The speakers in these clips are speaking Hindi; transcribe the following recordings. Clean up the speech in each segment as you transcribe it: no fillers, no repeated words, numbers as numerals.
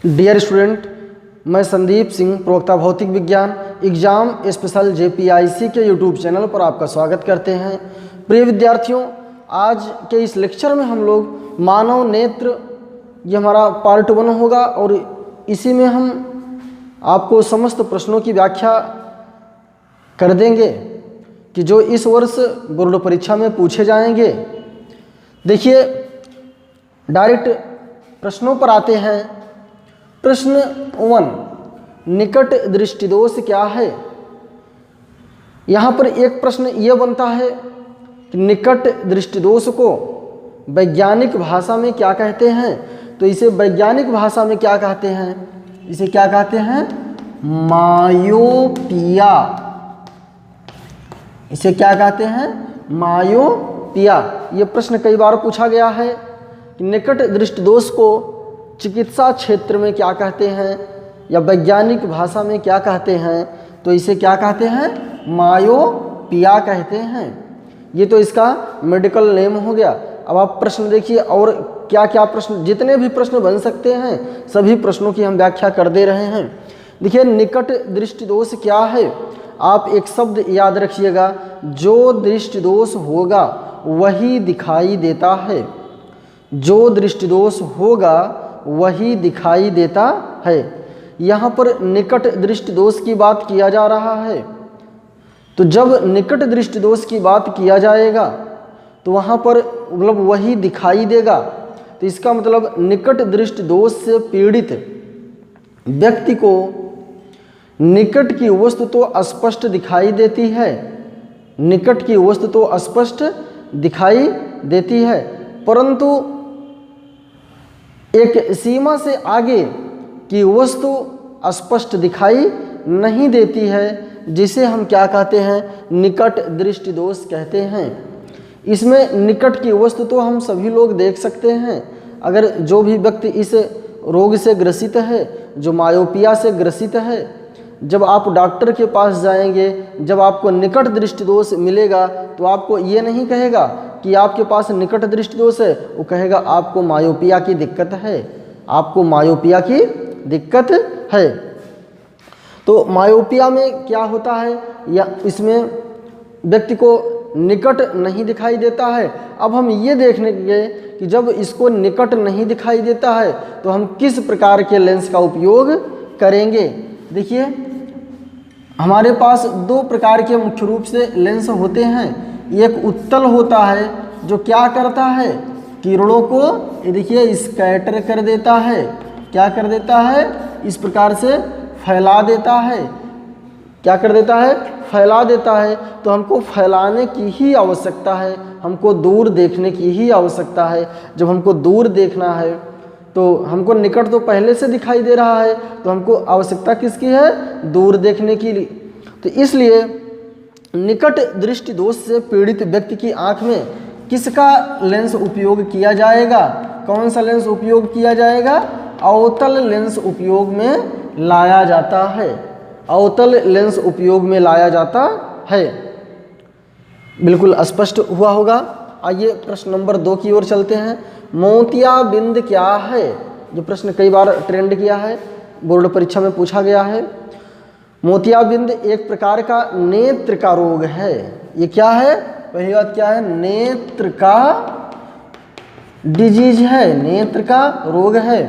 डियर स्टूडेंट, मैं संदीप सिंह, प्रवक्ता भौतिक विज्ञान एग्जाम स्पेशल JPIC के यूट्यूब चैनल पर आपका स्वागत करते हैं। प्रिय विद्यार्थियों, आज के इस लेक्चर में हम लोग मानव नेत्र, ये हमारा पार्ट 1 होगा और इसी में हम आपको समस्त प्रश्नों की व्याख्या कर देंगे कि जो इस वर्ष बोर्ड परीक्षा में पूछे जाएंगे। देखिए, डायरेक्ट प्रश्नों पर आते हैं। प्रश्न 1, निकट दृष्टिदोष क्या है। यहाँ पर एक प्रश्न ये बनता है कि निकट दृष्टिदोष को वैज्ञानिक भाषा में क्या कहते हैं। तो इसे वैज्ञानिक भाषा में क्या कहते हैं? इसे क्या कहते हैं? मायोपिया। इसे क्या कहते हैं? मायोपिया। ये प्रश्न कई बार पूछा गया है कि निकट दृष्टिदोष को चिकित्सा क्षेत्र में क्या कहते हैं या वैज्ञानिक भाषा में क्या कहते हैं। तो इसे क्या कहते हैं? मायोपिया कहते हैं। ये तो इसका मेडिकल नेम हो गया। अब आप प्रश्न देखिए, और क्या क्या प्रश्न, जितने भी प्रश्न बन सकते हैं सभी प्रश्नों की हम व्याख्या कर दे रहे हैं। देखिए, निकट दृष्टिदोष क्या है। आप एक शब्द याद रखिएगा, जो दृष्टिदोष होगा वही दिखाई देता है। जो दृष्टिदोष होगा वही दिखाई देता है। यहाँ पर निकट दृष्टिदोष की बात किया जा रहा है। तो जब निकट दृष्टिदोष की बात किया जाएगा तो वहाँ पर मतलब वही दिखाई देगा। तो इसका मतलब निकट दृष्टिदोष से पीड़ित व्यक्ति को निकट की वस्तु तो स्पष्ट दिखाई देती है, निकट की वस्तु तो स्पष्ट दिखाई देती है, परंतु एक सीमा से आगे की वस्तु स्पष्ट दिखाई नहीं देती है, जिसे हम क्या कहते हैं? निकट दृष्टिदोष कहते हैं। इसमें निकट की वस्तु तो हम सभी लोग देख सकते हैं। अगर जो भी व्यक्ति इस रोग से ग्रसित है, जो मायोपिया से ग्रसित है, जब आप डॉक्टर के पास जाएंगे, जब आपको निकट दृष्टिदोष मिलेगा तो आपको ये नहीं कहेगा कि आपके पास निकट दृष्टिदोष है, वो कहेगा आपको मायोपिया की दिक्कत है, आपको मायोपिया की दिक्कत है। तो मायोपिया में क्या होता है, या इसमें व्यक्ति को निकट नहीं दिखाई देता है। अब हम ये देखने गए कि जब इसको निकट नहीं दिखाई देता है तो हम किस प्रकार के लेंस का उपयोग करेंगे। देखिए, हमारे पास 2 प्रकार के मुख्य रूप से लेंस होते हैं। एक उत्तल होता है जो क्या करता है? किरणों को, ये देखिए, स्कैटर कर देता है। क्या कर देता है? इस प्रकार से फैला देता है। क्या कर देता है? फैला देता है। तो हमको फैलाने की ही आवश्यकता है, हमको दूर देखने की ही आवश्यकता है। जब हमको दूर देखना है तो हमको निकट तो पहले से दिखाई दे रहा है, तो हमको आवश्यकता किसकी है? दूर देखने की। तो इसलिए निकट दृष्टि दोष से पीड़ित व्यक्ति की आंख में किसका लेंस उपयोग किया जाएगा? कौन सा लेंस उपयोग किया जाएगा? अवतल लेंस उपयोग में लाया जाता है। अवतल लेंस उपयोग में लाया जाता है। बिल्कुल स्पष्ट हुआ होगा। आइए प्रश्न नंबर 2 की ओर चलते हैं। मोतियाबिंद क्या है? जो प्रश्न कई बार ट्रेंड किया है, बोर्ड परीक्षा में पूछा गया है। मोतियाबिंद एक प्रकार का नेत्र का रोग है। ये क्या है? पहली बात क्या है? नेत्र का डिजीज है, नेत्र का रोग है।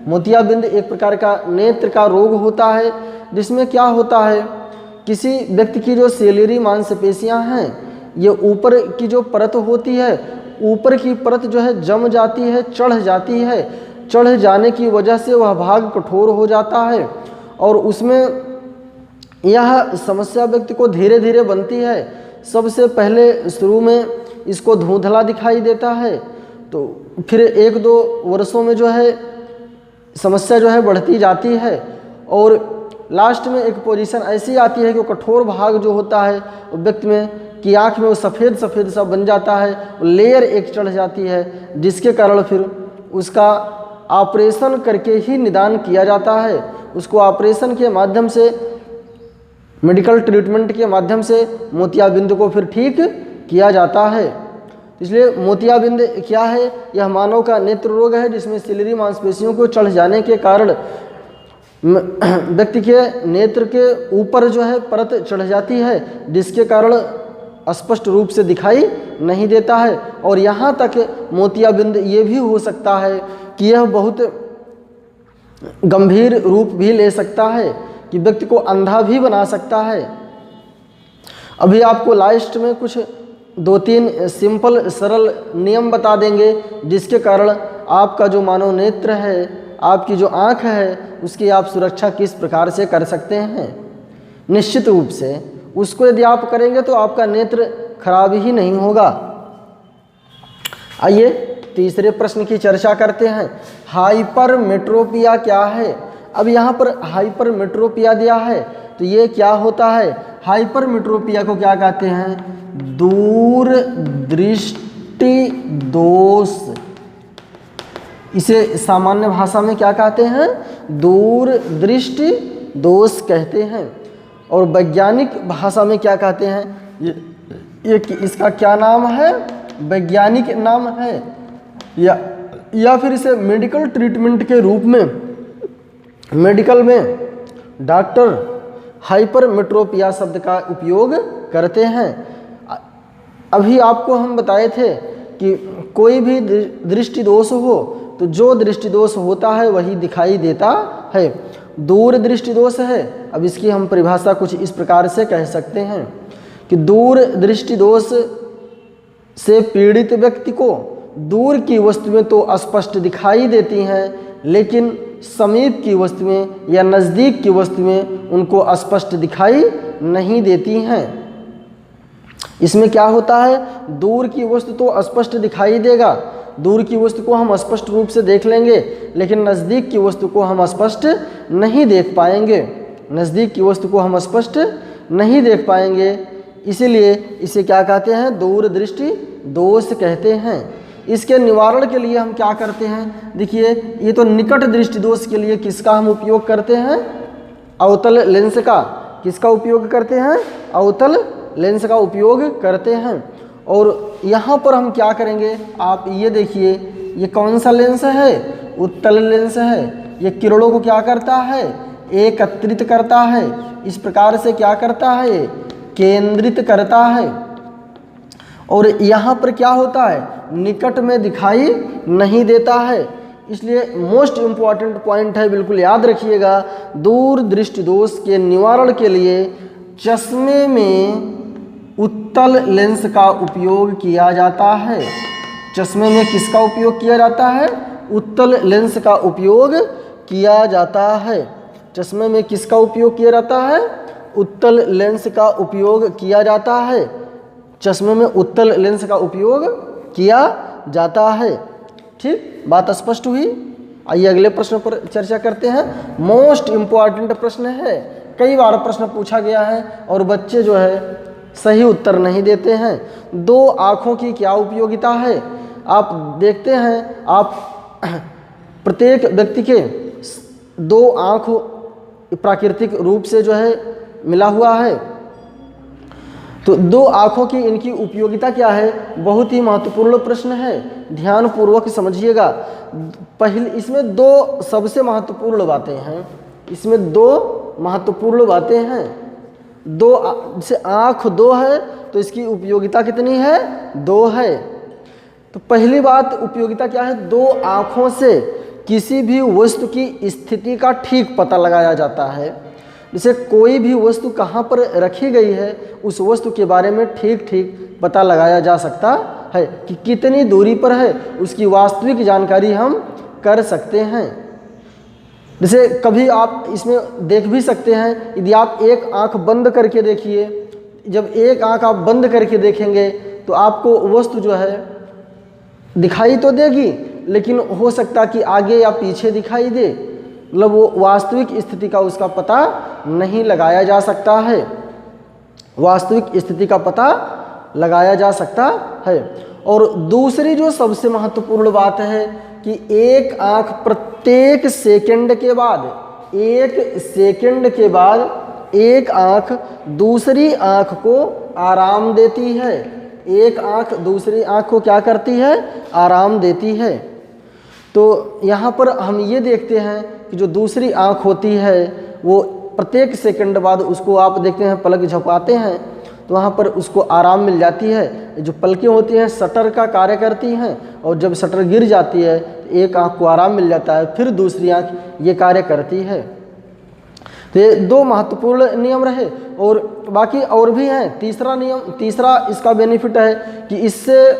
मोतियाबिंद एक प्रकार का नेत्र का रोग होता है, जिसमें क्या होता है? किसी व्यक्ति की जो सेलेरी मांसपेशियां हैं, ये ऊपर की जो परत होती है, ऊपर की परत जो है जम जाती है, चढ़ जाती है। चढ़ जाने की वजह से वह भाग कठोर हो जाता है और उसमें यह समस्या व्यक्ति को धीरे धीरे बनती है। सबसे पहले शुरू में इसको धुंधला दिखाई देता है, तो फिर 1-2 वर्षों में जो है समस्या जो है बढ़ती जाती है और लास्ट में एक पोजीशन ऐसी आती है कि वो कठोर भाग जो होता है व्यक्ति में कि आँख में वो सफ़ेद सफ़ेद सा बन जाता है, लेयर एक चढ़ जाती है, जिसके कारण फिर उसका ऑपरेशन करके ही निदान किया जाता है। उसको ऑपरेशन के माध्यम से, मेडिकल ट्रीटमेंट के माध्यम से मोतियाबिंद को फिर ठीक किया जाता है। इसलिए मोतियाबिंद क्या है? यह मानव का नेत्र रोग है जिसमें सिलरी मांसपेशियों को चढ़ जाने के कारण व्यक्ति के नेत्र के ऊपर जो है परत चढ़ जाती है, जिसके कारण स्पष्ट रूप से दिखाई नहीं देता है। और यहाँ तक मोतियाबिंद ये भी हो सकता है कि यह बहुत गंभीर रूप भी ले सकता है कि व्यक्ति को अंधा भी बना सकता है। अभी आपको लास्ट में कुछ 2-3 सिंपल सरल नियम बता देंगे जिसके कारण आपका जो मानव नेत्र है, आपकी जो आँख है, उसकी आप सुरक्षा किस प्रकार से कर सकते हैं। निश्चित रूप से उसको यदि आप करेंगे तो आपका नेत्र खराब ही नहीं होगा। आइए तीसरे प्रश्न की चर्चा करते हैं। हाइपरमेट्रोपिया क्या है? अब यहाँ पर हाइपरमेट्रोपिया दिया है तो ये क्या होता है? हाइपरमेट्रोपिया को क्या कहते हैं? दूर दृष्टि दोष। इसे सामान्य भाषा में क्या कहते हैं? दूर दृष्टि दोष कहते हैं। और वैज्ञानिक भाषा में क्या कहते हैं? ये इसका क्या नाम है? वैज्ञानिक नाम है या फिर इसे मेडिकल ट्रीटमेंट के रूप में मेडिकल में डॉक्टर हाइपरमेट्रोपिया शब्द का उपयोग करते हैं। अभी आपको हम बताए थे कि कोई भी दृष्टि दोष हो तो जो दृष्टि दोष होता है वही दिखाई देता है। दूर दृष्टि दोष है, अब इसकी हम परिभाषा कुछ इस प्रकार से कह सकते हैं कि दूर दृष्टि दोष से पीड़ित व्यक्ति को दूर की वस्तुएं तो स्पष्ट दिखाई देती हैं, लेकिन समीप की वस्तुएं या नज़दीक की वस्तुएं उनको स्पष्ट दिखाई नहीं देती हैं। इसमें क्या होता है? दूर की वस्तु तो स्पष्ट दिखाई देगा, दूर की वस्तु को हम स्पष्ट रूप से देख लेंगे, लेकिन नज़दीक की वस्तु को हम स्पष्ट नहीं देख पाएंगे। नज़दीक की वस्तु को हम स्पष्ट नहीं देख पाएंगे, इसीलिए इसे क्या कहते हैं? दूर दृष्टि दोष कहते हैं। इसके निवारण के लिए हम क्या करते हैं? देखिए, ये तो निकट दृष्टि दोष के लिए किसका हम उपयोग करते हैं? अवतल लेंस का। किसका उपयोग करते हैं? अवतल लेंस का उपयोग करते हैं। और यहाँ पर हम क्या करेंगे? आप ये देखिए, ये कौन सा लेंस है? उत्तल लेंस है। ये किरणों को क्या करता है? एकत्रित करता है। इस प्रकार से क्या करता है? केंद्रित करता है। और यहाँ पर क्या होता है? निकट में दिखाई नहीं देता है। इसलिए मोस्ट इम्पॉर्टेंट पॉइंट है, बिल्कुल याद रखिएगा। दूर दृष्टि दोष के निवारण के लिए चश्मे में उत्तल लेंस का उपयोग किया जाता है। चश्मे में किसका उपयोग किया जाता है? उत्तल लेंस का उपयोग किया जाता है। चश्मे में किसका उपयोग किया जाता है? उत्तल लेंस का उपयोग किया जाता है। चश्मे में उत्तल लेंस का उपयोग किया जाता है। ठीक, बात स्पष्ट हुई। आइए अगले प्रश्न पर चर्चा करते हैं। मोस्ट इम्पॉर्टेंट प्रश्न है, कई बार प्रश्न पूछा गया है और बच्चे जो है सही उत्तर नहीं देते हैं। दो आँखों की क्या उपयोगिता है? आप देखते हैं, आप प्रत्येक व्यक्ति के दो आँख प्राकृतिक रूप से जो है मिला हुआ है। तो दो आँखों की इनकी उपयोगिता क्या है? बहुत ही महत्वपूर्ण प्रश्न है, ध्यान पूर्वक समझिएगा। पहले इसमें दो सबसे महत्वपूर्ण बातें हैं। इसमें दो महत्वपूर्ण बातें हैं। दो जैसे आँख दो है तो इसकी उपयोगिता कितनी है? दो है। तो पहली बात उपयोगिता क्या है? दो आँखों से किसी भी वस्तु की स्थिति का ठीक पता लगाया जाता है। जैसे कोई भी वस्तु कहाँ पर रखी गई है, उस वस्तु के बारे में ठीक ठीक पता लगाया जा सकता है कि कितनी दूरी पर है, उसकी वास्तविक जानकारी हम कर सकते हैं। जैसे कभी आप इसमें देख भी सकते हैं, यदि आप एक आंख बंद करके देखिए, जब एक आंख आप बंद करके देखेंगे तो आपको वस्तु जो है दिखाई तो देगी, लेकिन हो सकता कि आगे या पीछे दिखाई दे, मतलब वो वास्तविक स्थिति का उसका पता नहीं लगाया जा सकता है। वास्तविक स्थिति का पता लगाया जा सकता है। और दूसरी जो सबसे महत्वपूर्ण बात है कि एक आंख प्रत्येक सेकंड के बाद, एक सेकंड के बाद एक आंख दूसरी आंख को आराम देती है। एक आँख दूसरी आँख को क्या करती है, आराम देती है। तो यहाँ पर हम ये देखते हैं कि जो दूसरी आँख होती है वो प्रत्येक सेकंड बाद उसको आप देखते हैं पलक झपकाते हैं तो वहाँ पर उसको आराम मिल जाती है। जो पलकें होती हैं शटर का कार्य करती हैं और जब शटर गिर जाती है तो एक आँख को आराम मिल जाता है, फिर दूसरी आँख ये कार्य करती है। तो ये दो महत्वपूर्ण नियम रहे और बाकी और भी हैं। तीसरा इसका बेनिफिट है कि इससे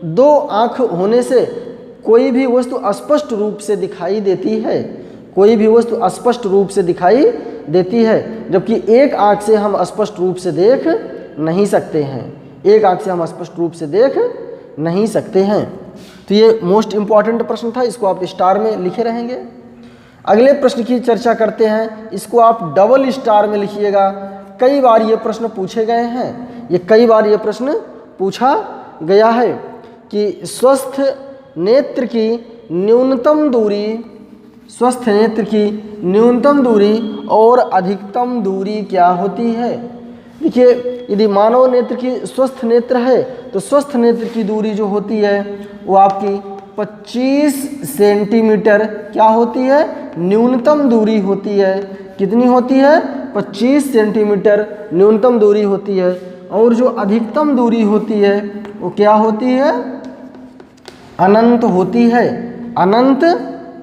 दो आँख होने से कोई भी वस्तु स्पष्ट रूप से दिखाई देती है, कोई भी वस्तु स्पष्ट रूप से दिखाई देती है, जबकि एक आँख से हम स्पष्ट रूप से देख नहीं सकते हैं, एक आँख से हम स्पष्ट रूप से देख नहीं सकते हैं। तो ये मोस्ट इम्पॉर्टेंट प्रश्न था, इसको आप स्टार में लिखे रहेंगे। अगले प्रश्न की चर्चा करते हैं, इसको आप डबल स्टार में लिखिएगा। कई बार ये प्रश्न पूछे गए हैं, ये कई बार ये प्रश्न पूछा गया है कि स्वस्थ नेत्र की न्यूनतम दूरी और अधिकतम दूरी क्या होती है। देखिए, यदि मानव नेत्र की स्वस्थ नेत्र है तो स्वस्थ नेत्र की दूरी जो होती है वो आपकी 25 सेंटीमीटर क्या होती है, न्यूनतम दूरी होती है। कितनी होती है, 25 सेंटीमीटर न्यूनतम दूरी होती है। और जो अधिकतम दूरी होती है वो क्या होती है, अनंत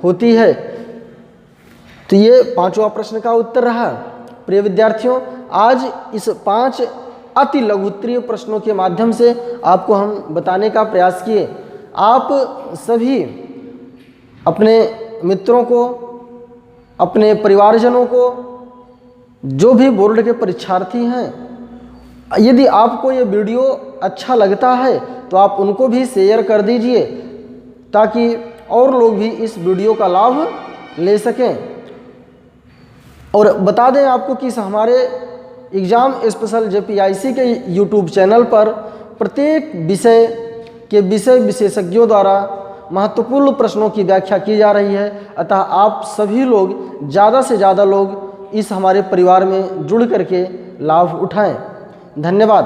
होती है। तो ये पांचवा प्रश्न का उत्तर रहा। प्रिय विद्यार्थियों, आज इस 5 अति लघुत्तरीय प्रश्नों के माध्यम से आपको हम बताने का प्रयास किए। आप सभी अपने मित्रों को, अपने परिवारजनों को, जो भी बोर्ड के परीक्षार्थी हैं, यदि आपको ये वीडियो अच्छा लगता है तो आप उनको भी शेयर कर दीजिए ताकि और लोग भी इस वीडियो का लाभ ले सकें। और बता दें आपको कि हमारे एग्ज़ाम स्पेशल JPIC के YouTube चैनल पर प्रत्येक विषय के विषय विशेषज्ञों द्वारा महत्वपूर्ण प्रश्नों की व्याख्या की जा रही है। अतः आप सभी लोग ज़्यादा से ज़्यादा लोग इस हमारे परिवार में जुड़ करके लाभ उठाएं। धन्यवाद।